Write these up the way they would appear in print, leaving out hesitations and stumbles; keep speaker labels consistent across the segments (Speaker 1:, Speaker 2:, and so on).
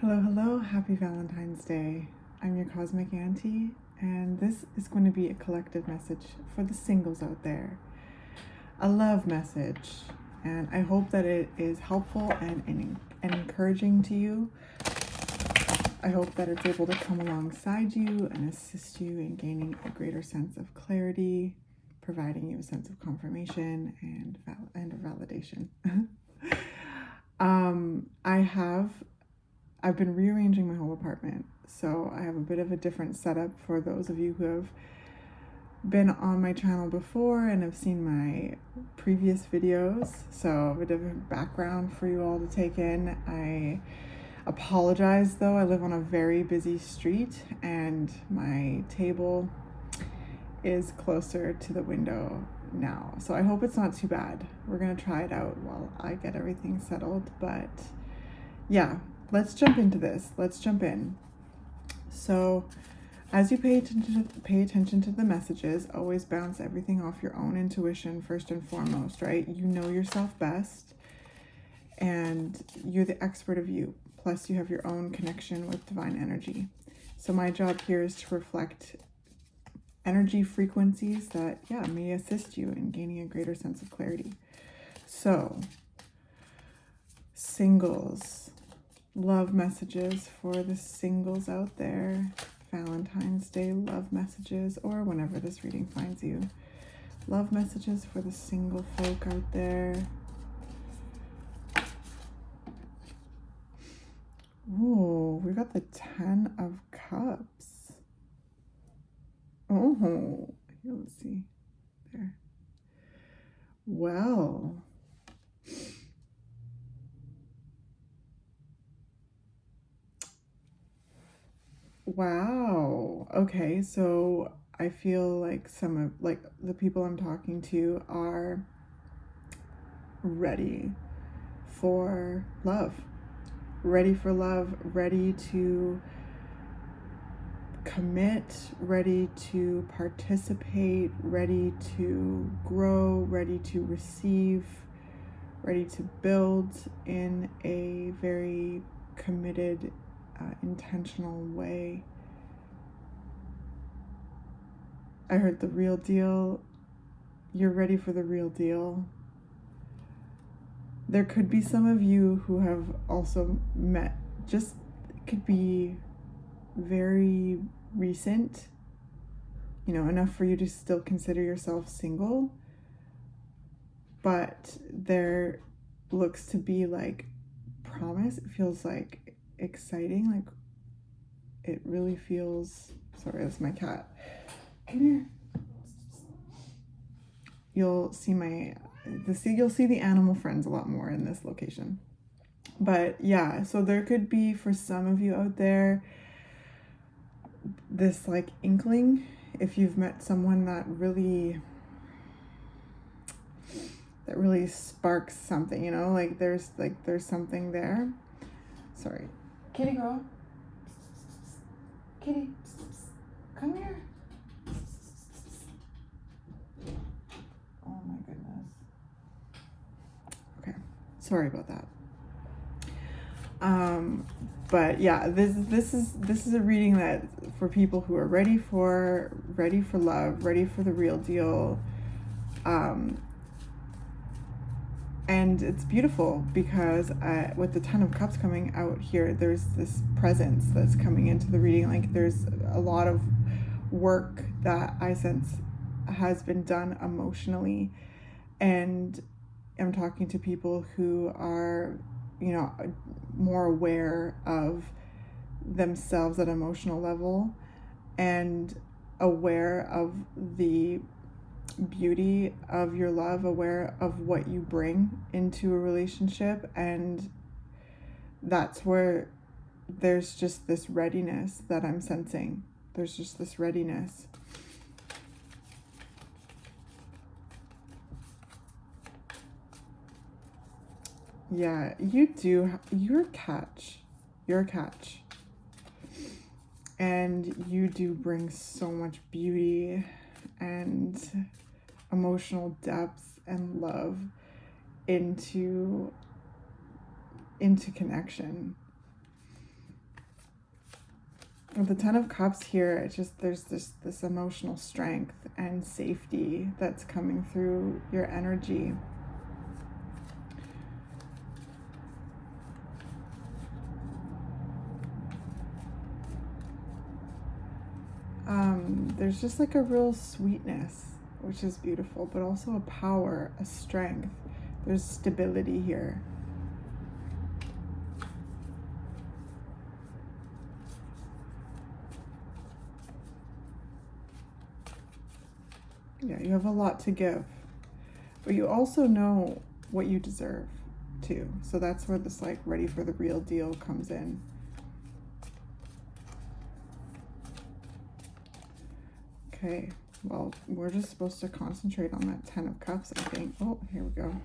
Speaker 1: Hello, hello, happy Valentine's Day. I'm your cosmic auntie, and this is going to be a collective message for the singles out there. A love message, and I hope that it is helpful and encouraging to you. I hope that it's able to come alongside you and assist you in gaining a greater sense of clarity, providing you a sense of confirmation and a validation. I've been rearranging my whole apartment, so I have a bit of a different setup for those of you who have been on my channel before and have seen my previous videos. So a bit of a background for you all to take in. I apologize though, I live on a very busy street and my table is closer to the window now. So I hope it's not too bad. We're gonna try it out while I get everything settled, but yeah. Let's jump into this. Let's jump in. So as you pay attention to the messages, always bounce everything off your own intuition first and foremost, right? You know yourself best and you're the expert of you. Plus you have your own connection with divine energy. So my job here is to reflect energy frequencies that, may assist you in gaining a greater sense of clarity. So, singles. Love messages for the singles out there. Valentine's Day love messages, or whenever this reading finds you. Love messages for the single folk out there. Ooh, we got the 10 of Cups. Oh, here, let's see. There. Well. Wow. Okay, so I feel like some of the people I'm talking to are ready for love. Ready for love, ready to commit, ready to participate, ready to grow, ready to receive, ready to build in a very committed intentional way. I heard the real deal. You're ready for the real deal. There could be some of you who have also met, just could be very recent, enough for you to still consider yourself single, but there looks to be like promise. It feels like exciting, like it really feels, sorry, that's my cat, come here. You'll see the animal friends a lot more in this location. But yeah, so there could be, for some of you out there, this like inkling, if you've met someone that really sparks something, like there's something there. Sorry. Kitty girl. Kitty. Come here. Oh my goodness. Okay. Sorry about that. But yeah, this is a reading that for people who are ready for love, ready for the real deal. And it's beautiful because with the 10 of Cups coming out here, there's this presence that's coming into the reading. Like there's a lot of work that I sense has been done emotionally. And I'm talking to people who are, more aware of themselves at an emotional level and aware of the beauty of your love, aware of what you bring into a relationship, and that's where there's just this readiness that I'm sensing. There's just this readiness. Yeah, you're a catch. You're a catch. And you do bring so much beauty and emotional depth and love into connection. With the Ten of Cups here, it's just there's this emotional strength and safety that's coming through your energy. There's just like a real sweetness, which is beautiful, but also a power, a strength. There's stability here. Yeah, you have a lot to give, but you also know what you deserve too. So that's where this like ready for the real deal comes in. Okay, well, we're just supposed to concentrate on that Ten of Cups, I think. Oh, here we go.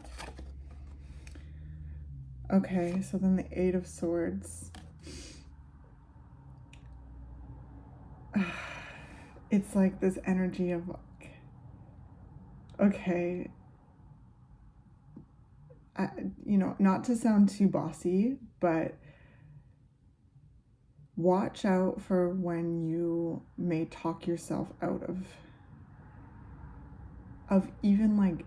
Speaker 1: Okay, so then the Eight of Swords. It's like this energy of like, okay, you know, not to sound too bossy, but watch out for when you may talk yourself out of even like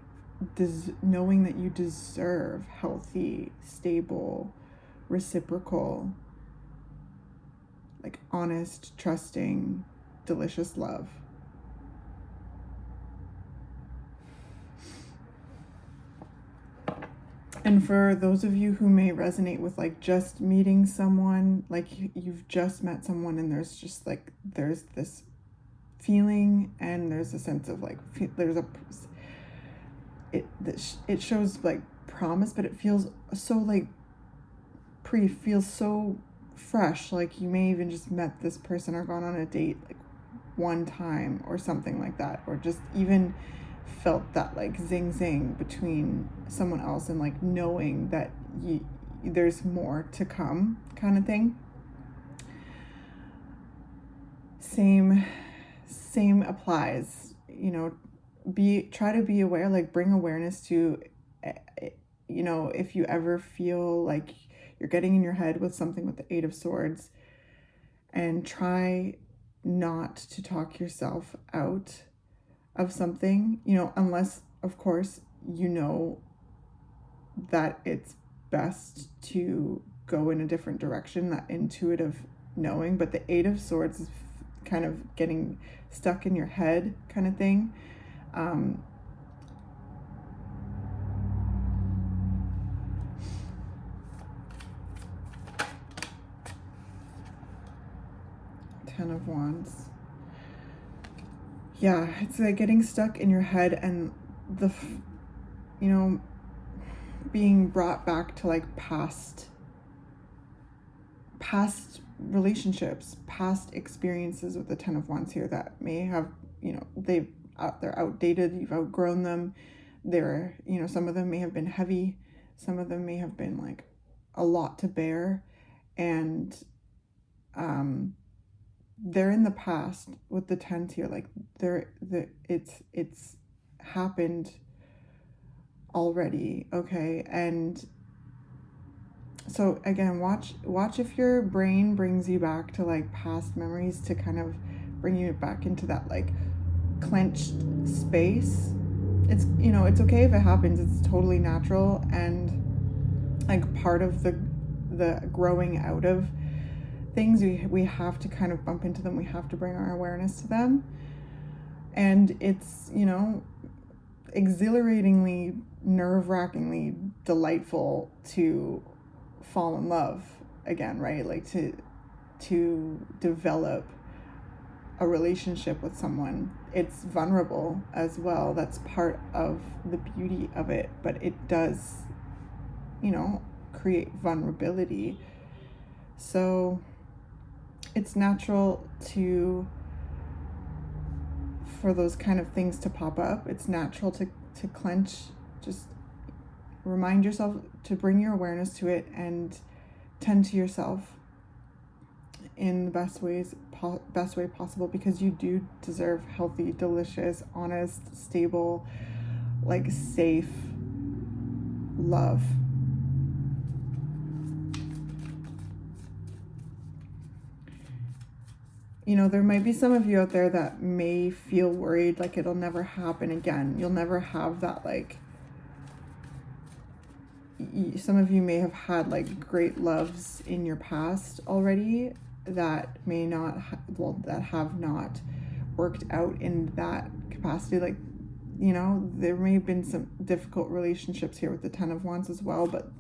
Speaker 1: knowing that you deserve healthy, stable, reciprocal, like honest, trusting, delicious love. And for those of you who may resonate with like just meeting someone, like you've just met someone and there's just like, there's this feeling and there's a sense of like, there's a, it shows like promise, but it feels so like feels so fresh. Like you may even just met this person or gone on a date like one time or something like that, or just even felt that like zing between someone else and like knowing that there's more to come kind of thing. Same applies, you know, try to be aware, like bring awareness to, you know, if you ever feel like you're getting in your head with something with the Eight of Swords, and try not to talk yourself out of something, you know, unless of course you know that it's best to go in a different direction, that intuitive knowing. But the Eight of Swords is kind of getting stuck in your head kind of thing. 10 of Wands. Yeah, it's like getting stuck in your head and you know, being brought back to like past relationships, past experiences with the 10 of Wands here that may have, you know, they're outdated, you've outgrown them. They're, you know, some of them may have been heavy, some of them may have been like a lot to bear, and they're in the past with the 10s here. Like it's happened already, okay? And so again, watch if your brain brings you back to like past memories to kind of bring you back into that like clenched space. It's, you know, it's okay if it happens. It's totally natural and like part of the growing out of things. We have to kind of bump into them. We have to bring our awareness to them. And it's, you know, exhilaratingly, nerve-wrackingly delightful to fall in love again, right? Like to develop a relationship with someone. It's vulnerable as well. That's part of the beauty of it, but it does, you know, create vulnerability. So it's natural for those kind of things to pop up. It's natural to clench. Just remind yourself to bring your awareness to it and tend to yourself in the best way possible, because you do deserve healthy, delicious, honest, stable, like safe love. you know, there might be some of you out there that may feel worried, like it'll never happen again. You'll never have that, like, some of you may have had like great loves in your past already that may not, that have not worked out in that capacity. Like, you know, there may have been some difficult relationships here with the Ten of Wands as well, but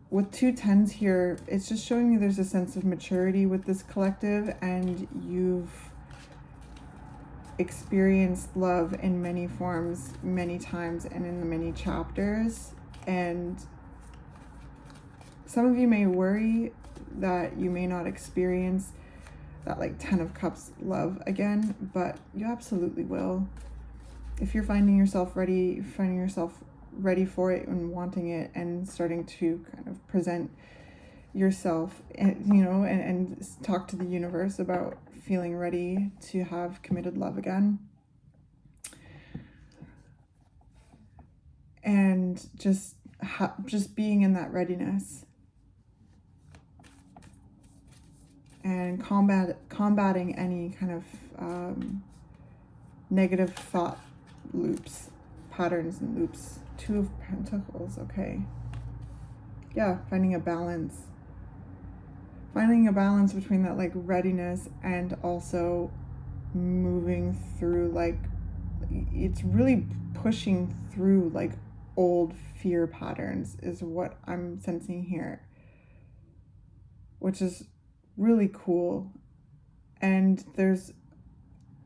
Speaker 1: with 2 10s here, it's just showing you there's a sense of maturity with this collective, and you've experienced love in many forms, many times, and in the many chapters. And some of you may worry that you may not experience that like 10 of Cups love again, but you absolutely will. If you're finding yourself ready, ready for it and wanting it, and starting to kind of present yourself, and you know, and talk to the universe about feeling ready to have committed love again, and just being in that readiness and combating any kind of negative thought loops, patterns and loops. 2 of Pentacles, okay. Yeah, finding a balance between that like readiness and also moving through, like, it's really pushing through like old fear patterns is what I'm sensing here, which is really cool. And there's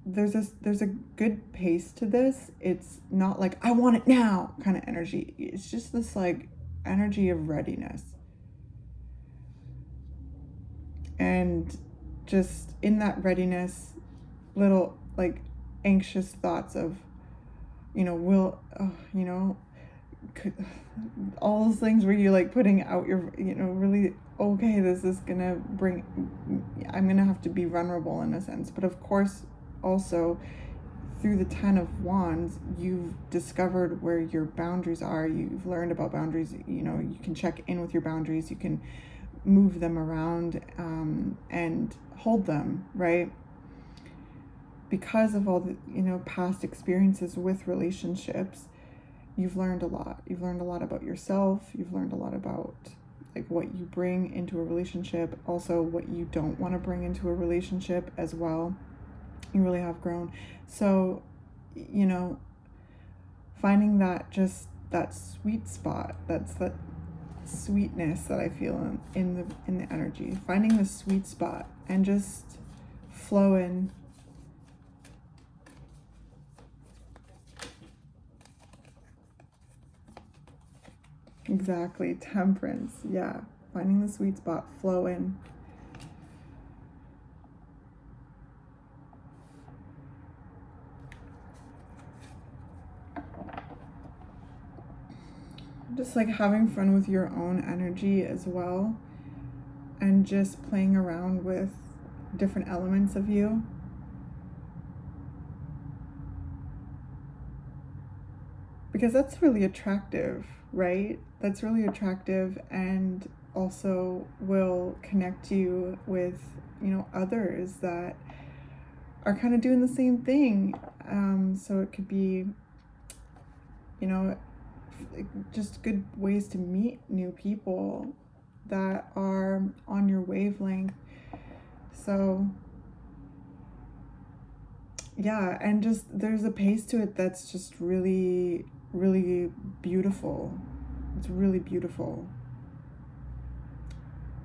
Speaker 1: a good pace to this. It's not like I want it now kind of energy. It's just this like energy of readiness, and just in that readiness, little like anxious thoughts of, you know, all those things where you're like putting out your, you know, really, okay, this is gonna I'm gonna have to be vulnerable in a sense. But of course, also through the 10 of Wands, you've discovered where your boundaries are. You've learned about boundaries. You know, you can check in with your boundaries. You can move them around and hold them, right? Because of all the, you know, past experiences with relationships, you've learned a lot. You've learned a lot about yourself. You've learned a lot about like what you bring into a relationship, also what you don't want to bring into a relationship as well. You really have grown. So, you know, finding that, just that sweet spot, that's that sweetness that I feel in the energy, finding the sweet spot and just flow in. Exactly, Temperance. Yeah, finding the sweet spot, flow in. Just like having fun with your own energy as well, and just playing around with different elements of you. Because that's really attractive, right? That's really attractive, and also will connect you with, you know, others that are kind of doing the same thing. So it could be, you know, just good ways to meet new people that are on your wavelength. So yeah, and just there's a pace to it that's just really, really beautiful. It's really beautiful.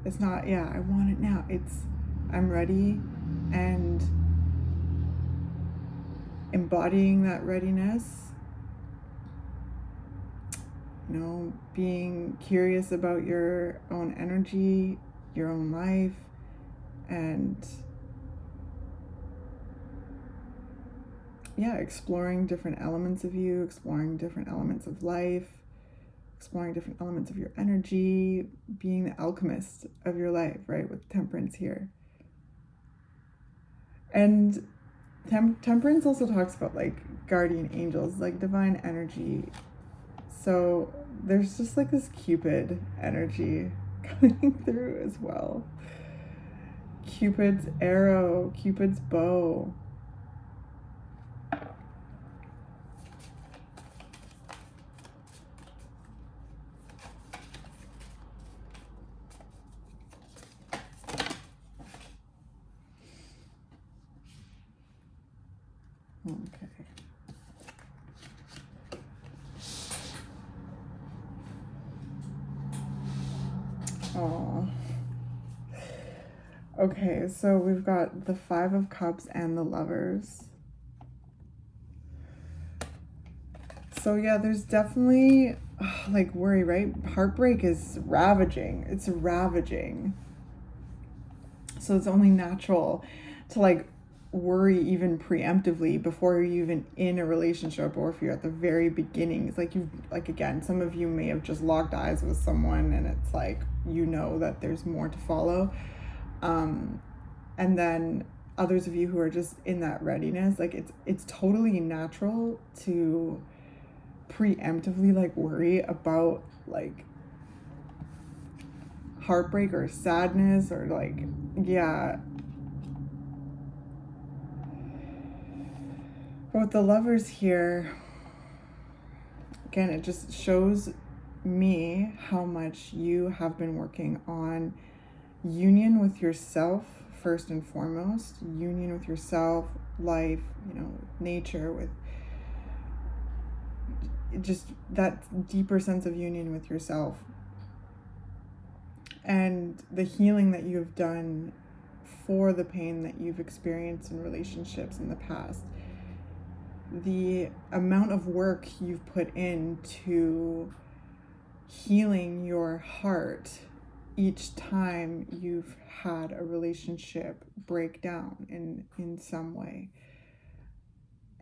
Speaker 1: It's not, yeah, I want it now. It's, I'm ready, and embodying that readiness, you know, being curious about your own energy, your own life, and yeah, exploring different elements of you, exploring different elements of life, exploring different elements of your energy, being the alchemist of your life, right, with Temperance here. And Temperance also talks about like guardian angels, like divine energy. So there's just like this Cupid energy coming through as well. Cupid's arrow, Cupid's bow. Okay. Oh. Okay, so we've got the Five of Cups and the Lovers. So yeah, there's definitely like worry, right? Heartbreak is ravaging. It's ravaging. So it's only natural to like worry even preemptively before you're even in a relationship, or if you're at the very beginning. It's like again, some of you may have just locked eyes with someone and it's like, you know that there's more to follow. And then others of you who are just in that readiness, like it's totally natural to preemptively like worry about like heartbreak or sadness or like, yeah. But with the Lovers here, again, it just shows me how much you have been working on union with yourself first and foremost, union with yourself, life, nature, with just that deeper sense of union with yourself, and the healing that you have done for the pain that you've experienced in relationships in the past, the amount of work you've put into healing your heart each time you've had a relationship break down in some way.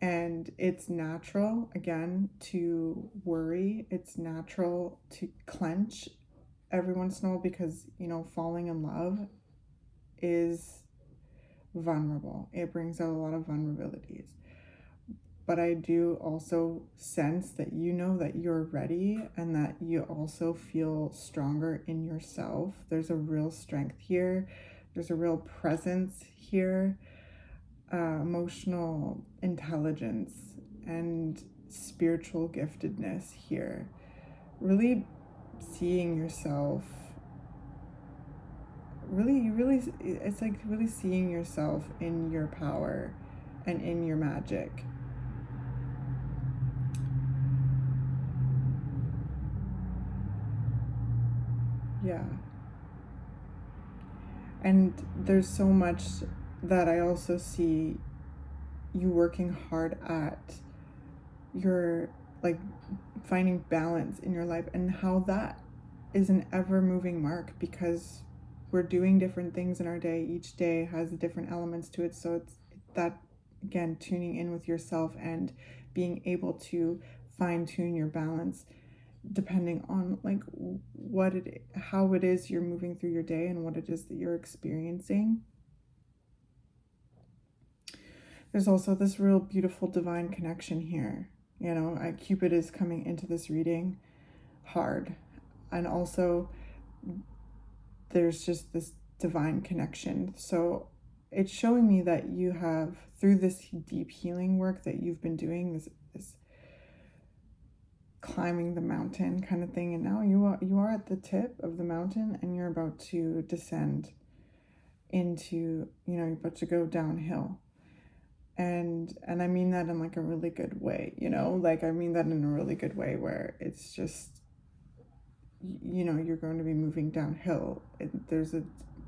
Speaker 1: And it's natural, again, to worry. It's natural to clench every once in a while because, falling in love is vulnerable. It brings out a lot of vulnerabilities. But I do also sense that that you're ready and that you also feel stronger in yourself. There's a real strength here. There's a real presence here. Emotional intelligence and spiritual giftedness here. Really seeing yourself. It's like really seeing yourself in your power and in your magic. Yeah. And there's so much that I also see you working hard at your like finding balance in your life, and how that is an ever moving mark because we're doing different things in our day. Each day has different elements to it. So it's that, again, tuning in with yourself and being able to fine tune your balance depending on like how it is you're moving through your day and what it is that you're experiencing. There's also this real beautiful divine connection here. Cupid is coming into this reading hard, and also there's just this divine connection. So it's showing me that you have, through this deep healing work that you've been doing, this climbing the mountain kind of thing, and now you are at the tip of the mountain and you're about to descend into, you're about to go downhill. And I mean that in like a really good way, like I mean that in a really good way where it's just, you're going to be moving downhill.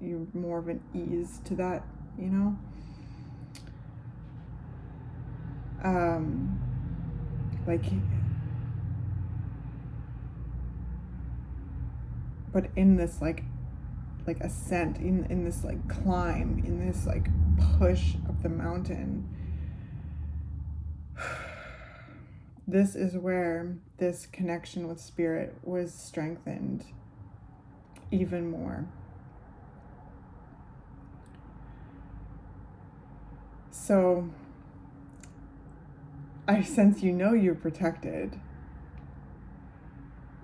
Speaker 1: You're more of an ease to that, like, but in this like ascent, in this like climb, in this like push up the mountain, this is where this connection with spirit was strengthened even more. So I sense you're protected.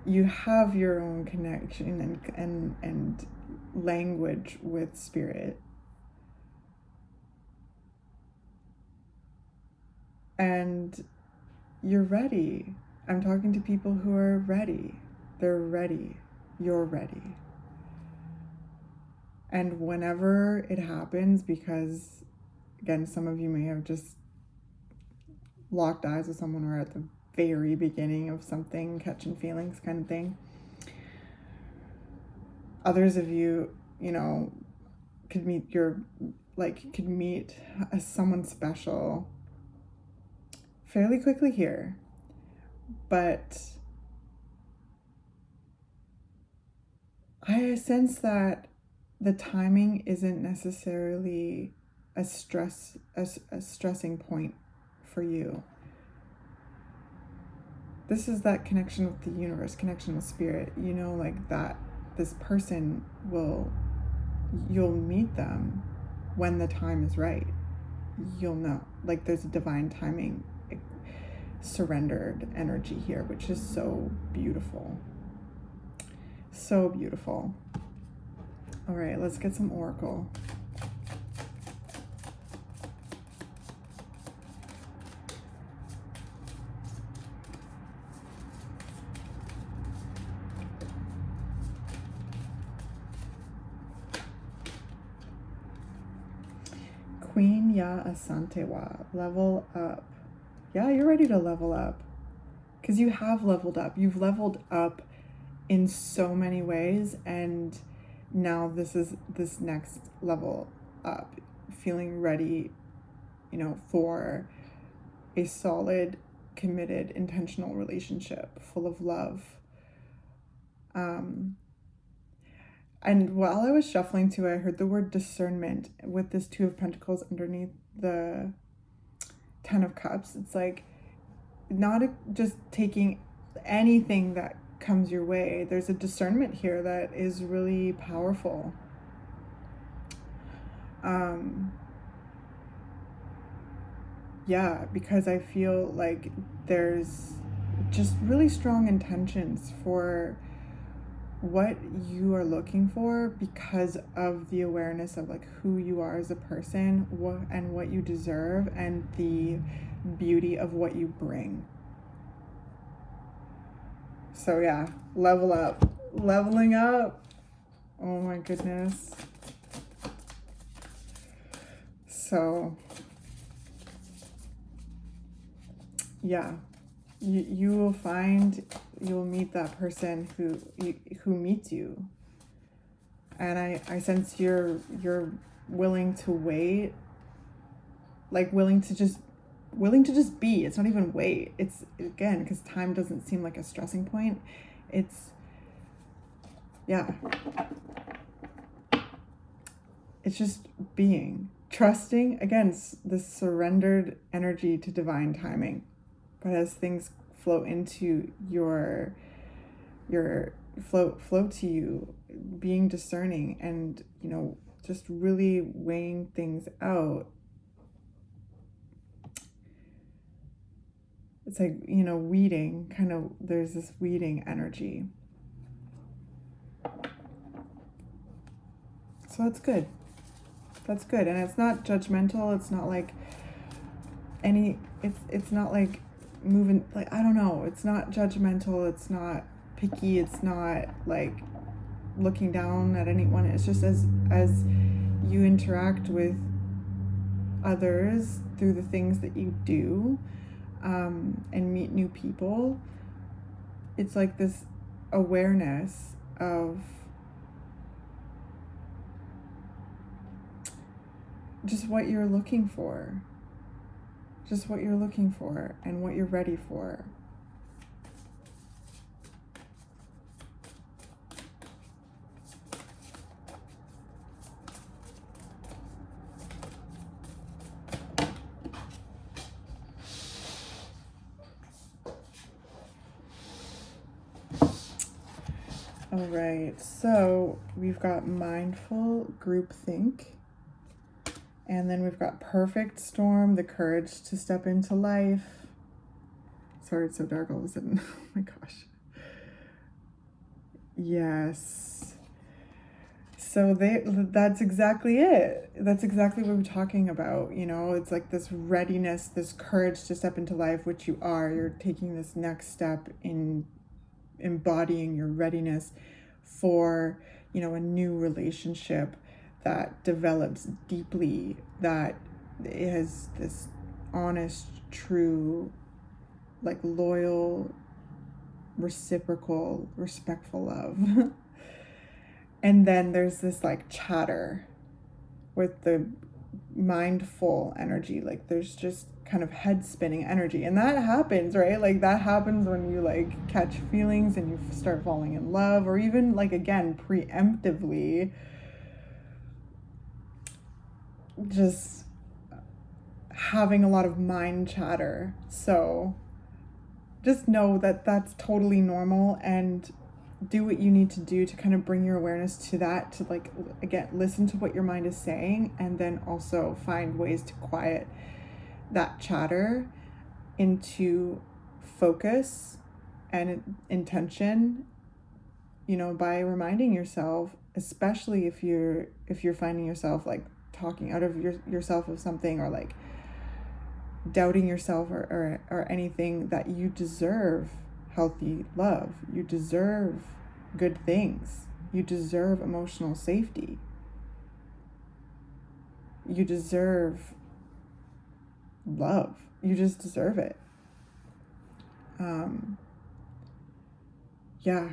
Speaker 1: You have your own connection and language with spirit. And you're ready. I'm talking to people who are ready. They're ready. You're ready. And whenever it happens, because again, some of you may have just locked eyes with someone or at the very beginning of something, catching feelings kind of thing. Others of you, you know, could meet someone special fairly quickly here. But I sense that the timing isn't necessarily a stressing point for you. This is that connection with the universe, connection with spirit. You know, like that this person you'll meet them when the time is right. You'll know, like there's a divine timing, surrendered energy here, which is so beautiful. So beautiful. All right, let's get some oracle. Queen Ya Asantewa, level up. Yeah, you're ready to level up. Because you have leveled up. You've leveled up in so many ways, and now this is this next level up. Feeling ready, you know, for a solid, committed, intentional relationship full of love. And while I was shuffling too, I heard the word discernment with this Two of Pentacles underneath the Ten of Cups. It's like not just taking anything that comes your way. There's a discernment here that is really powerful. Yeah, because I feel like there's just really strong intentions for what you are looking for because of the awareness of like who you are as a person, what you deserve, and the beauty of what you bring. So yeah, level up, leveling up. Oh my goodness. So yeah, you'll meet that person who meets you, and I sense you're willing to wait, like willing to just be. It's not even wait. It's again, because time doesn't seem like a stressing point. It's just being, trusting, again, this surrendered energy to divine timing. But as things flow into your flow to you, being discerning and, you know, just really weighing things out. It's like, you know, weeding, kind of, there's this weeding energy. So that's good. That's good. And it's not judgmental. It's not like it's not like moving, like, I don't know. It's not judgmental. It's not picky. It's not like looking down at anyone. It's just as you interact with others through the things that you do, and meet new people, it's like this awareness of just what you're looking for, and what you're ready for. All right, so we've got mindful groupthink, and then we've got perfect storm, the courage to step into life. Sorry, it's so dark all of a sudden. Oh my gosh. Yes. So that's exactly it. That's exactly what we're talking about. You know, it's like this readiness, this courage to step into life, which you are. You're taking this next step in embodying your readiness for, you know, a new relationship that develops deeply, that has this honest, true, like loyal, reciprocal, respectful love. And then there's this like chatter with the mindful energy. Like there's just kind of head spinning energy. And that happens, right? Like that happens when you like catch feelings and you start falling in love, or even like, again, preemptively just having a lot of mind chatter. So just know that that's totally normal, and do what you need to do to kind of bring your awareness to that, to like, again, listen to what your mind is saying, and then also find ways to quiet that chatter into focus and intention, you know, by reminding yourself, especially if you're finding yourself like talking out of yourself of something, or like doubting yourself, or anything, that you deserve healthy love. You deserve good things. You deserve emotional safety. You deserve love. You just deserve it. Yeah.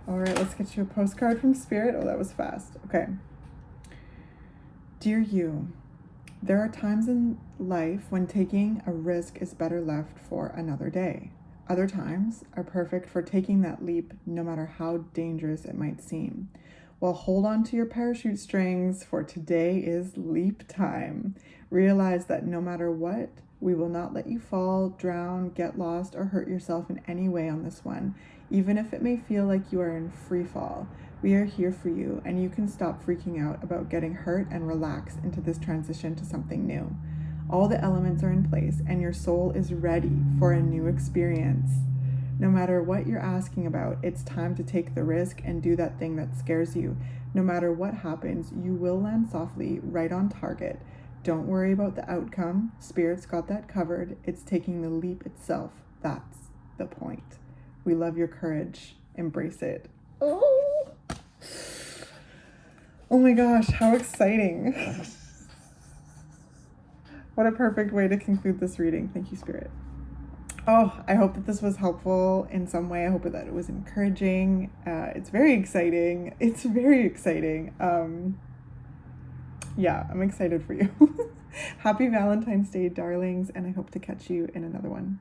Speaker 1: All right, let's get you a postcard from Spirit. Oh, that was fast. Okay. Dear you, there are times in life when taking a risk is better left for another day. Other times are perfect for taking that leap, no matter how dangerous it might seem. Well, hold on to your parachute strings, for today is leap time. Realize that no matter what, we will not let you fall, drown, get lost, or hurt yourself in any way on this one, even if it may feel like you are in free fall. We are here for you, and you can stop freaking out about getting hurt and relax into this transition to something new. All the elements are in place, and your soul is ready for a new experience. No matter what you're asking about, it's time to take the risk and do that thing that scares you. No matter what happens, you will land softly, right on target. Don't worry about the outcome. Spirit's got that covered. It's taking the leap itself. That's the point. We love your courage. Embrace it. Oh my gosh, how exciting. What a perfect way to conclude this reading. Thank you, Spirit. Oh, I hope that this was helpful in some way. I hope that it was encouraging. It's very exciting. It's very exciting. Yeah, I'm excited for you. Happy Valentine's Day, darlings, and I hope to catch you in another one.